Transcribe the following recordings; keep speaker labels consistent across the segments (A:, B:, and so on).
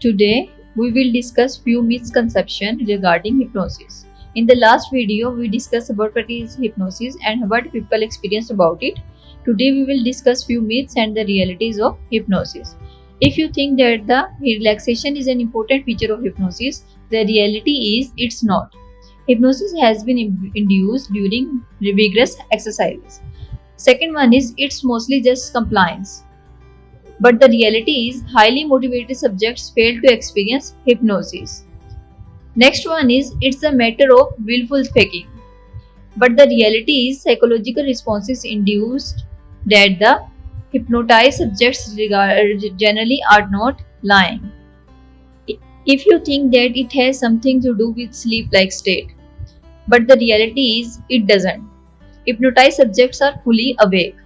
A: Today, we will discuss few misconceptions regarding hypnosis. In the last video, we discussed about what is hypnosis and what people experience about it. Today, we will discuss few myths and the realities of hypnosis. If you think that the relaxation is an important feature of hypnosis, the reality is it's not. Hypnosis has been induced during vigorous exercises. Second one is it's mostly just compliance. But the reality is, highly motivated subjects fail to experience hypnosis. Next one is, it's a matter of willful faking. But the reality is, psychological responses induced that the hypnotized subjects generally are not lying. If you think that it has something to do with sleep-like state, but the reality is, it doesn't. Hypnotized subjects are fully awake.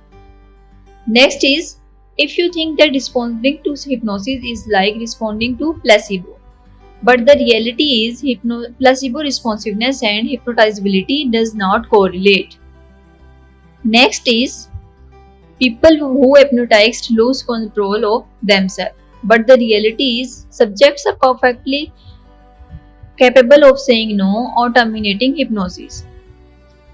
A: Next is, if you think that responding to hypnosis is like responding to placebo, but the reality is placebo responsiveness and hypnotizability does not correlate. Next is, people who hypnotized lose control of themselves, but the reality is subjects are perfectly capable of saying no or terminating hypnosis.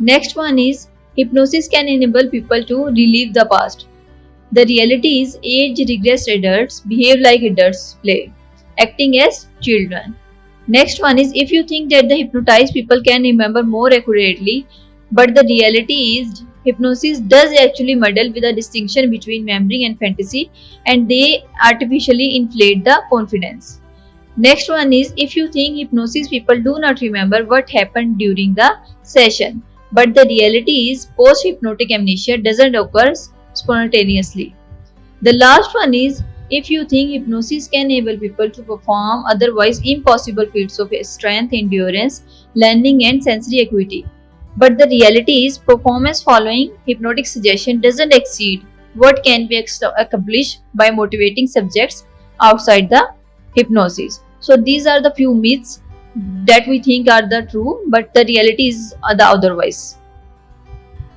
A: Next one is, hypnosis can enable people to relive the past. The reality is age-regressed adults behave like adults play, acting as children. Next one is, if you think that the hypnotized people can remember more accurately, but the reality is hypnosis does actually muddle with the distinction between memory and fantasy, and they artificially inflate the confidence. Next one is, if you think hypnosis people do not remember what happened during the session, but the reality is post-hypnotic amnesia doesn't occur spontaneously. The last one is, if you think hypnosis can enable people to perform otherwise impossible feats of strength, endurance, learning and sensory acuity. But the reality is performance following hypnotic suggestion doesn't exceed what can be accomplished by motivating subjects outside the hypnosis. So these are the few myths that we think are the true, but the reality is the otherwise.